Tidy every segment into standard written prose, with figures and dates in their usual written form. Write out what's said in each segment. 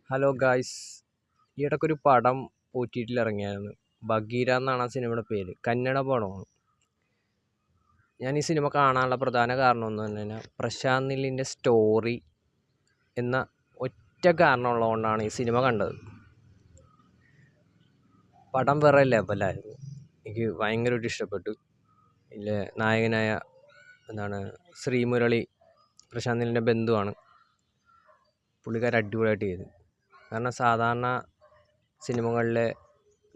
Hello guys, ഈയിടയ്ക്കൊരു പടം OTT-ൽ ഇറങ്ങിയായിരുന്നു. ബഗീര എന്നാണ് ആ സിനിമയുടെ പേര്. കന്നഡ പടമാണ്. ഞാൻ ഈ സിനിമ കാണാനുള്ള പ്രധാന കാരണം എന്ന് പറഞ്ഞു കഴിഞ്ഞാൽ പ്രശാന്ത് നീലിൻ്റെ സ്റ്റോറി എന്ന ഒറ്റ കാരണം ഉള്ളതുകൊണ്ടാണ് ഈ സിനിമ കണ്ടത്. പടം വേറെ ലെവലായിരുന്നു. എനിക്ക് ഭയങ്കരമായിട്ട് ഇഷ്ടപ്പെട്ടു. ഇതിലെ നായകനായ ശ്രീമുരളി പ്രശാന്ത് നീലിൻ്റെ ബന്ധുവാണ്. പുള്ളിക്കാരൻ അടിപൊളിയായിട്ട് ചെയ്തു. കാരണം സാധാരണ സിനിമകളിലെ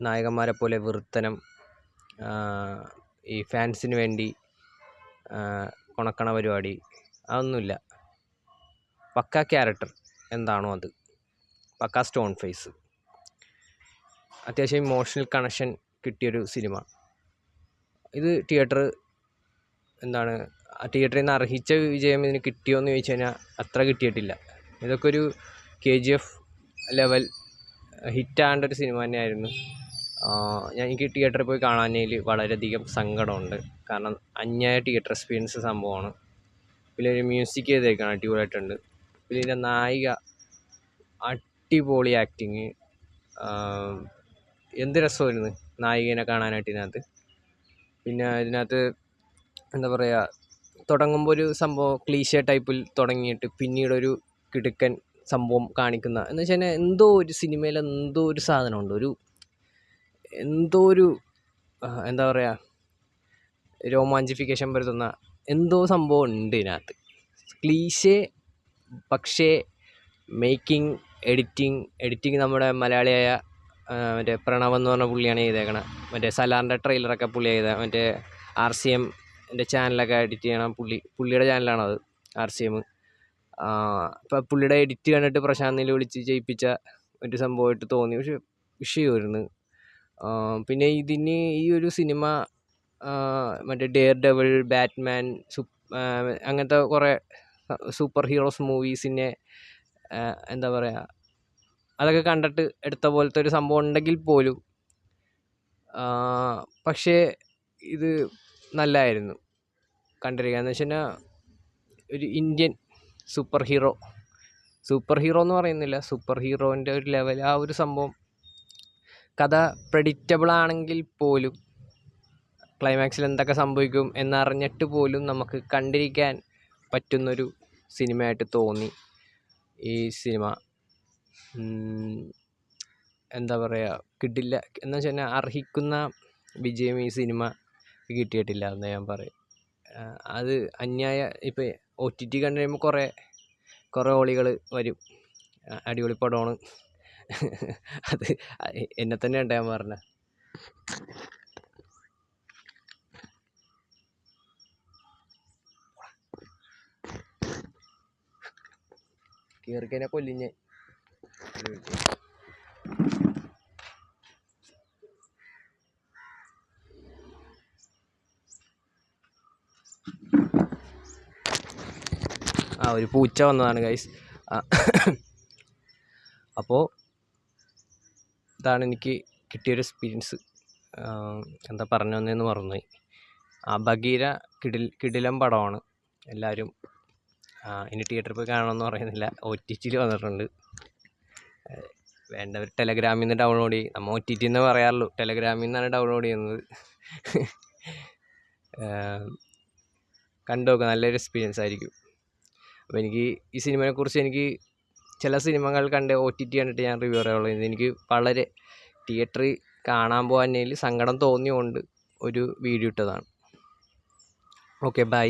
നായകന്മാരെ പോലെ വൃത്തനം, ഈ ഫാൻസിന് വേണ്ടി കൊണക്കണ പരിപാടി അതൊന്നുമില്ല. പക്ക ക്യാരക്ടർ എന്താണോ അത്, പക്ക സ്റ്റോൺ ഫേസ്. അത്യാവശ്യം ഇമോഷണൽ കണക്ഷൻ കിട്ടിയൊരു സിനിമ. ഇത് തിയേറ്ററിൽ നിന്ന് അർഹിച്ച വിജയം ഇതിന് കിട്ടിയോ എന്ന് ചോദിച്ചു കഴിഞ്ഞാൽ അത്ര കിട്ടിയിട്ടില്ല. ഇതൊക്കെ ഒരു KGF ലെവൽ ഹിറ്റാകേണ്ട ഒരു സിനിമ തന്നെയായിരുന്നു. എനിക്ക് തിയേറ്ററിൽ പോയി കാണാനതിൽ വളരെയധികം സങ്കടമുണ്ട്. കാരണം അന്യായ തിയേറ്റർ എക്സ്പീരിയൻസ് സംഭവമാണ്. പിന്നെ ഒരു മ്യൂസിക് ചെയ്തേക്കാണ്, അടിപൊളിയായിട്ടുണ്ട്. പിന്നെ ഇതിൻ്റെ നായിക അടിപൊളി ആക്ടിങ്. എന്ത് രസമായിരുന്നു നായികനെ കാണാനായിട്ട് ഇതിനകത്ത്. പിന്നെ ഇതിനകത്ത് തുടങ്ങുമ്പോൾ ഒരു സംഭവം ക്ലീശേ ടൈപ്പിൽ തുടങ്ങിയിട്ട് പിന്നീടൊരു കിടുക്കൻ സംഭവം കാണിക്കുന്ന എന്ന് വെച്ച് കഴിഞ്ഞാൽ എന്തോ ഒരു സിനിമയിൽ എന്തോ ഒരു സാധനമുണ്ട്, എന്തോ ഒരു രോമാഞ്ചിഫിക്കേഷൻ വരുത്തുന്ന എന്തോ സംഭവം ഉണ്ട് ഇതിനകത്ത്. ക്ലീശേ പക്ഷേ മേക്കിംഗ്, എഡിറ്റിംഗ് നമ്മുടെ മലയാളിയായ മറ്റേ പ്രണവ് എന്ന് പറഞ്ഞ പുള്ളിയാണ് ചെയ്തേക്കണത്. മറ്റേ സലാറിൻ്റെ ട്രെയിലറൊക്കെ പുള്ളി ചെയ്ത മറ്റേ RCM ചാനലൊക്കെ എഡിറ്റ് ചെയ്യണം പുള്ളിയുടെ ചാനലാണത്, RCM. ഇപ്പം പുള്ളിയുടെ എഡിറ്റ് കണ്ടിട്ട് പ്രശാന്ത് നീൽ വിളിച്ച് ചെയ്യിപ്പിച്ച ഒരു സംഭവമായിട്ട് തോന്നി. പക്ഷെ വിഷയമായിരുന്നു. പിന്നെ ഇതിന് ഈ ഒരു സിനിമ മറ്റേ ഡെയർ ഡെവിൾ, ബാറ്റ്മാൻ, അങ്ങനത്തെ കുറേ സൂപ്പർ ഹീറോസ് മൂവീസിനെ അതൊക്കെ കണ്ടിട്ട് എടുത്ത പോലത്തെ ഒരു സംഭവം ഉണ്ടെങ്കിൽ പോലും പക്ഷേ ഇത് നല്ലതായിരുന്നു കണ്ടിരിക്കുക. എന്ന് വെച്ച് കഴിഞ്ഞാൽ ഒരു ഇന്ത്യൻ സൂപ്പർ ഹീറോ എന്ന് പറയുന്നില്ല, സൂപ്പർ ഹീറോൻ്റെ ഒരു ലെവൽ, ആ ഒരു സംഭവം. കഥ പ്രെഡിക്റ്റബിൾ ആണെങ്കിൽ പോലും ക്ലൈമാക്സിൽ എന്തൊക്കെ സംഭവിക്കും എന്നറിഞ്ഞിട്ട് പോലും നമുക്ക് കണ്ടിരിക്കാൻ പറ്റുന്നൊരു സിനിമയായിട്ട് തോന്നി ഈ സിനിമ. കിട്ടില്ല എന്ന് വെച്ച് കഴിഞ്ഞാൽ അർഹിക്കുന്ന വിജയം ഈ സിനിമ കിട്ടിയിട്ടില്ല എന്ന് ഞാൻ പറയും. അത് അന്യായ. ഇപ്പം OTT കണ്ടു കഴിയുമ്പോൾ കുറേ ഓളികൾ വരും, അടിപൊളി പടമാണ്. അത് എന്നെ തന്നെ ഉണ്ട് ഞാൻ പറഞ്ഞ. കയറിക്കഴിഞ്ഞാൽ കൊല്ലിഞ്ഞ്. ഒരു പൂച്ച വന്നതാണ് ഗൈസ്. അപ്പോൾ ഇതാണ് എനിക്ക് കിട്ടിയൊരു എക്സ്പീരിയൻസ്. പറഞ്ഞു വന്നതെന്ന് മറന്നുപോയി. ബഗീര കിടിലം പടമാണ്. എല്ലാവരും ഇനി തിയേറ്ററിൽ പോയി കാണണമെന്ന് പറയുന്നില്ല, OTT-ൽ വന്നിട്ടുണ്ട്. വേണ്ടവർ ടെലഗ്രാമിൽ നിന്ന് ഡൗൺലോഡ് ചെയ്യും. നമ്മൾ OTT എന്ന് പറയാറുള്ളൂ, ടെലഗ്രാമിൽ നിന്നാണ് ഡൗൺലോഡ് ചെയ്യുന്നത്. കണ്ടു നോക്കുക, നല്ലൊരു എക്സ്പീരിയൻസ് ആയിരിക്കും. അപ്പോൾ എനിക്ക് ഈ സിനിമയെക്കുറിച്ച് ചില സിനിമകൾ കണ്ട് OTT കണ്ടിട്ട് ഞാൻ റിവ്യൂ പറയാറുള്ളൂ. ഇതെനിക്ക് വളരെ തിയേറ്ററിൽ കാണാൻ പോകാൻ സങ്കടം തോന്നിയുകൊണ്ട് ഒരു വീഡിയോ ഇട്ടതാണ്. Okay, by.